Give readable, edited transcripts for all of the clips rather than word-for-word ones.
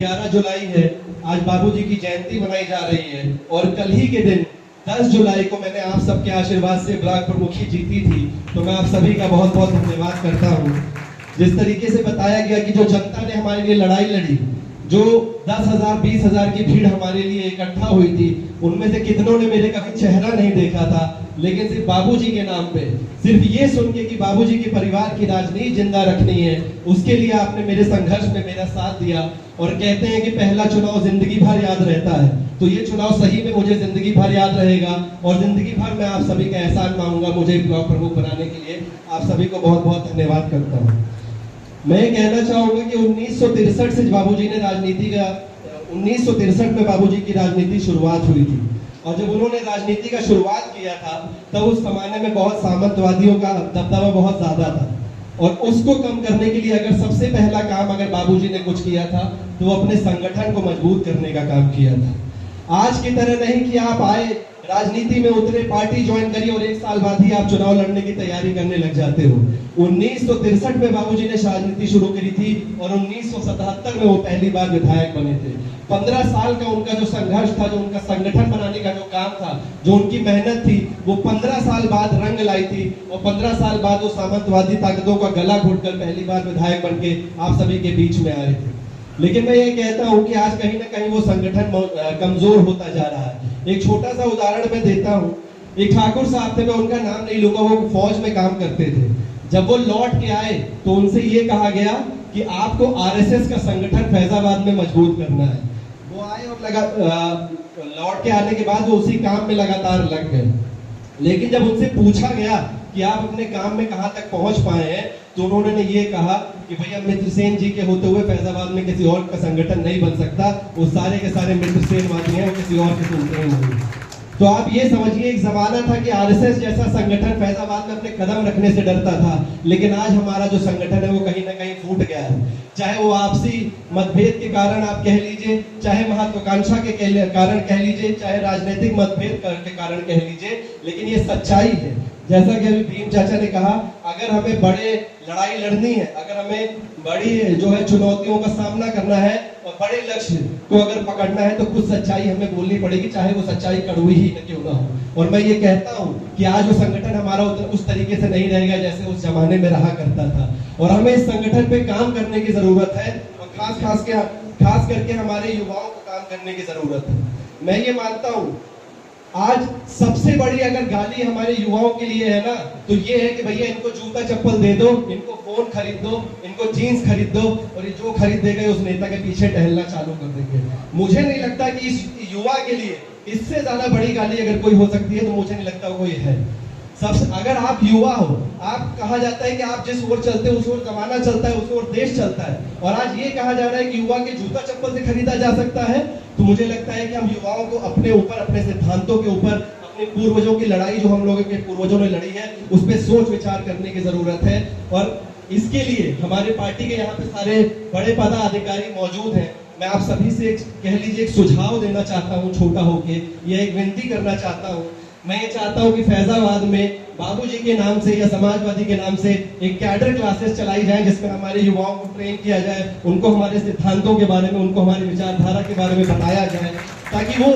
11 जुलाई है, आज बाबूजी की जयंती मनाई जा रही है और कल ही के दिन 10 जुलाई को मैंने आप सबके आशीर्वाद से ब्लॉक प्रमुखी जीती थी। तो मैं आप सभी का बहुत बहुत धन्यवाद करता हूँ। जिस तरीके से बताया गया कि जो जनता ने हमारे लिए लड़ाई लड़ी, जो 10,000 20,000 की भीड़ हमारे लिए इकट्ठा हुई थी, उनमें से कितनों ने मेरे कभी चेहरा नहीं देखा था, लेकिन सिर्फ बाबूजी के नाम पे, सिर्फ ये सुन के कि बाबूजी के परिवार की राजनीति जिंदा रखनी है, उसके लिए आपने मेरे संघर्ष में मेरा साथ दिया। और कहते हैं कि पहला चुनाव जिंदगी भर याद रहता है, तो ये चुनाव सही में मुझे जिंदगी भर याद रहेगा और जिंदगी भर मैं आप सभी का एहसान मांगूंगा मुझे ब्लॉक प्रमुख बनाने के लिए। आप सभी को बहुत बहुत धन्यवाद करता हूँ। मैं ये कहना चाहूंगा कि 1963 से बाबूजी ने राजनीति का 1963 में बाबूजी की राजनीति शुरुआत हुई थी और जब उन्होंने राजनीति का शुरुआत किया था तब उस जमाने में बहुत सामंतवादियों का दबदबा बहुत ज्यादा था और उसको कम करने के लिए अगर सबसे पहला काम अगर बाबूजी ने कुछ किया था तो वो अपने संगठन को मजबूत करने का काम किया था। आज की तरह नहीं कि आप आए, राजनीति में उतरे, पार्टी ज्वाइन करी और एक साल बाद ही आप चुनाव लड़ने की तैयारी करने लग जाते हो। 1963 में बाबूजी ने राजनीति शुरू करी थी और 1977 में वो पहली बार विधायक बने थे। 15 साल का उनका जो संघर्ष था, जो उनका संगठन बनाने का जो काम था, जो उनकी मेहनत थी, वो 15 साल बाद रंग लाई थी और 15 साल बाद वो सामंतवादी ताकतों का गला घोटकर पहली बार विधायक बनके आप सभी के बीच में आए थे। लेकिन मैं ये कहता हूँ कि आज कहीं ना कहीं वो संगठन कमजोर होता जा रहा है। एक छोटा सा उदाहरण मैं देता हूँ। एक ठाकुर साहब थे, मैं उनका नाम नहीं लूंगा, वो फौज में काम करते थे। जब वो लौट के आए तो उनसे ये कहा गया कि आपको आरएसएस का संगठन फैजाबाद में मजबूत करना है। वो आए और लौट के आने के बाद वो उसी काम में लगातार लग गए। लेकिन जब उनसे पूछा गया कि आप अपने काम में कहां तक पहुंच पाए हैं, तो उन्होंने ये कहा कि भैया मित्रसेन जी के होते हुए फैजाबाद में किसी और का संगठन नहीं बन सकता, वो सारे के सारे मित्रसेनवादी हैं, वो किसी और के सुनते ही नहीं। तो आप ये समझिए, एक जमाना था कि आरएसएस जैसा संगठन फैजाबाद में अपने कदम रखने से डरता था, लेकिन आज हमारा जो संगठन है वो कहीं ना कहीं फूट गया है। चाहे वो आपसी मतभेद के कारण आप कह लीजिए, चाहे महत्वाकांक्षा के कारण कह लीजिए, चाहे राजनीतिक मतभेद के कारण कह लीजिए, लेकिन ये सच्चाई है। जैसा कि अभी भीम चाचा ने कहा, अगर हमें बड़े लड़ाई लड़नी है, अगर हमें बड़ी जो है चुनौतियों का सामना करना है और बड़े लक्ष्य को अगर पकड़ना है तो कुछ सच्चाई हमें बोलनी पड़ेगी, चाहे वो सच्चाई कड़वी ही न क्यों ना हो। और मैं ये कहता हूँ कि आज वो संगठन हमारा उस तरीके से नहीं रहेगा जैसे उस जमाने में रहा करता था और हमें इस संगठन पे काम करने की जरूरत है और खास करके हमारे युवाओं को काम करने की जरूरत है। मैं ये मानता हूँ आज सबसे बड़ी अगर गाली हमारे युवाओं के लिए है ना, तो ये है कि भैया इनको जूता चप्पल दे दो, इनको फोन खरीद दो, इनको जीन्स खरीद दो और ये जो खरीद देगा उस नेता के पीछे टहलना चालू कर देंगे। मुझे नहीं लगता कि इस युवा के लिए इससे ज्यादा बड़ी गाली अगर कोई हो सकती है तो मुझे नहीं लगता कोई है। सबसे अगर आप युवा हो, आप कहा जाता है कि आप जिस ओर चलते हैं उस ओर जमाना चलता है, उस ओर देश चलता है, और आज ये कहा जा रहा है कि युवा के जूता चप्पल से खरीदा जा सकता है, तो मुझे लगता है कि हम युवाओं को अपने ऊपर, अपने सिद्धांतों के ऊपर, अपने पूर्वजों की लड़ाई जो हम लोगों के पूर्वजों ने लड़ी है उस पर सोच विचार करने की जरूरत है। और इसके लिए हमारे पार्टी के यहाँ पे सारे बड़े पदाधिकारी मौजूद हैं। मैं आप सभी से कह लीजिए एक सुझाव देना चाहता हूँ, छोटा होके यह एक विनती करना चाहता हूँ। मैं ये चाहता हूँ कि फैजाबाद में बाबूजी के नाम से या समाजवादी के नाम से एक कैडर क्लासेस चलाई जाए जिसमें हमारे युवाओं को ट्रेन किया जाए, उनको हमारे सिद्धांतों के बारे में, उनको हमारी विचारधारा के बारे में बताया जाए, ताकि वो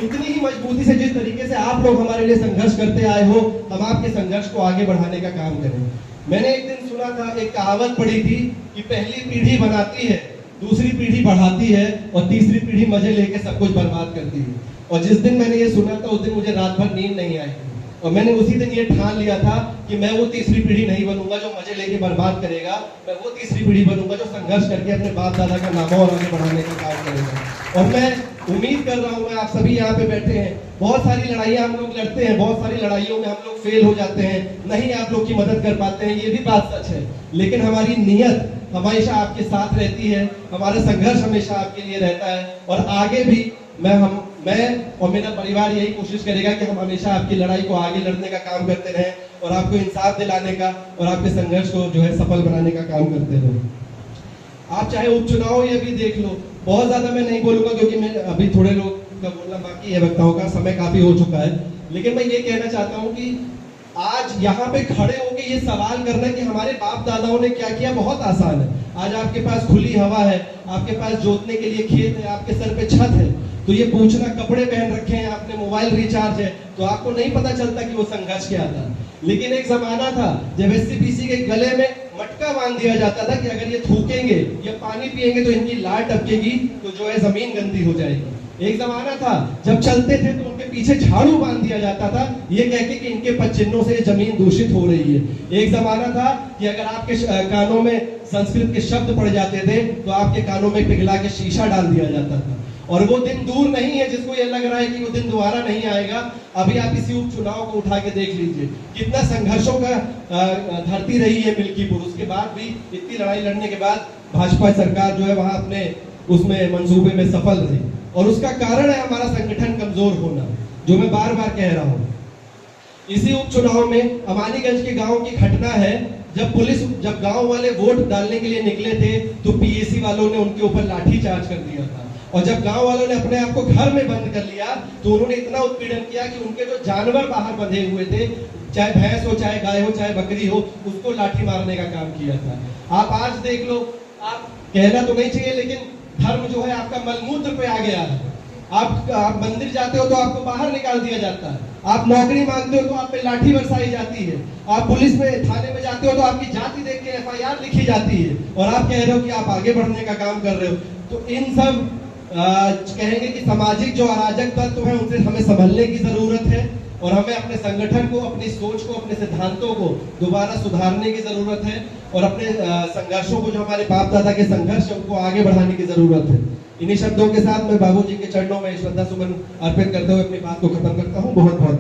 उतनी ही मजबूती से जिस तरीके से आप लोग हमारे लिए संघर्ष करते आए हो, हम आपके संघर्ष को आगे बढ़ाने का काम करें। मैंने एक दिन सुना था, एक कहावत पढ़ी थी कि पहली पीढ़ी बनाती है, दूसरी पीढ़ी बढ़ाती है और तीसरी पीढ़ी मजे लेके सब कुछ बर्बाद करती है। और जिस दिन मैंने ये सुना था उस दिन मुझे रात भर नींद नहीं आई और मैंने उसी दिन ये ठान लिया था कि मैं वो तीसरी पीढ़ी नहीं बनूंगा जो मजे लेके बर्बाद करेगा, मैं वो तीसरी पीढ़ी बनूंगा जो संघर्ष करके अपने बाप दादा का नाम और आगे बढ़ाने का काम करेगा। और मैं उम्मीद कर रहा हूँ, मैं आप सभी यहाँ पे बैठे हैं, बहुत सारी लड़ाइयाँ हम लोग लड़ते हैं, बहुत सारी लड़ाइयों में हम लोग फेल हो जाते हैं, नहीं आप लोग की मदद कर पाते हैं, ये भी बात सच है, लेकिन हमारी नीयत हमेशा आपके साथ रहती है, हमारा संघर्ष हमेशा आपके लिए रहता है और आगे भी मैं और मेरा परिवार यही कोशिश करेगा कि हम हमेशा आपकी लड़ाई को आगे लड़ने का काम करते रहें और आपको इंसाफ दिलाने का और आपके संघर्ष को जो है सफल बनाने का काम करते रहें। आप चाहे उपचुनाव ये भी देख लो, बहुत ज्यादा मैं नहीं बोलूंगा क्योंकि मैं अभी थोड़े लोग का बोलना बाकी है, वक्ताओं का समय काफी हो चुका है, लेकिन मैं ये कहना चाहता हूँ कि आज यहाँ पे खड़े होके ये सवाल करना कि हमारे बाप दादाओं ने क्या किया बहुत आसान है। आज आपके पास खुली हवा है, आपके पास जोतने के लिए खेत है, आपके सर पे छत है, तो ये पूछना, कपड़े पहन रखे हैं आपने, मोबाइल रिचार्ज है, तो आपको नहीं पता चलता कि वो संघर्ष क्या था। लेकिन एक जमाना था जब एससीपीसी के गले में मटका बांध दिया जाता था कि अगर ये थूकेंगे या पानी पिएंगे तो इनकी लार टपकेगी, तो जो है जमीन गंदी हो जाएगी। एक जमाना था जब चलते थे तो उनके पीछे झाड़ू बांध दिया जाता था, ये कह के कि इनके पदचिन्हों से जमीन दूषित हो रही है। एक जमाना था कि अगर आपके कानों में संस्कृत के शब्द पड़ जाते थे तो आपके कानों में पिघला के शीशा डाल दिया जाता था। और वो दिन दूर नहीं है जिसको ये लग रहा है कि वो दिन दोबारा नहीं आएगा। अभी आप इसी उपचुनाव को उठा के देख लीजिए, कितना संघर्षों का धरती रही है मिल्कीपुर। उसके बाद भी, इतनी लड़ाई लड़ने के बाद भाजपा सरकार जो है वहां अपने उसमें मंसूबे में सफल रही, और उसका कारण है हमारा संगठन कमजोर होना, जो मैं बार बार कह रहा हूँ। इसी उपचुनाव में अमानीगंज के गांव की घटना है, जब गांव वाले वोट डालने के लिए निकले थे तो पीएसी वालों ने उनके ऊपर लाठी चार्ज कर दिया था, और जब गांव वालों ने अपने आप को घर में बंद कर लिया तो उन्होंने इतना उत्पीड़न किया कि उनके जो जानवर बाहर बंधे हुए थे, चाहे भैंस हो, चाहे गाय हो, चाहे बकरी हो, उसको लाठी मारने का काम किया था। आप आज देख लो, आप कहना तो नहीं चाहिए लेकिन धर्म जो है आपका मलमूत्र पे आ गया है। आप मंदिर जाते हो तो आपको बाहर निकाल दिया जाता है, आप नौकरी मांगते हो तो आप पे लाठी बरसाई जाती है, आप पुलिस में थाने में जाते हो तो आपकी जाति देख के एफआईआर लिखी जाती है, और आप कह रहे हो कि आप आगे बढ़ने का काम कर रहे हो। तो इन सब कहेंगे कि सामाजिक जो अराजक तत्व है उनसे हमें संभलने की जरूरत है, और हमें अपने संगठन को, अपनी सोच को, अपने सिद्धांतों को दोबारा सुधारने की जरूरत है, और अपने संघर्षों को, जो हमारे बाप दादा के संघर्ष है, उनको आगे बढ़ाने की जरूरत है। इन्हीं शब्दों के साथ मैं बाबूजी के चरणों में श्रद्धा सुमन अर्पित करते हुए अपनी बात को खत्म करता हूँ। बहुत बहुत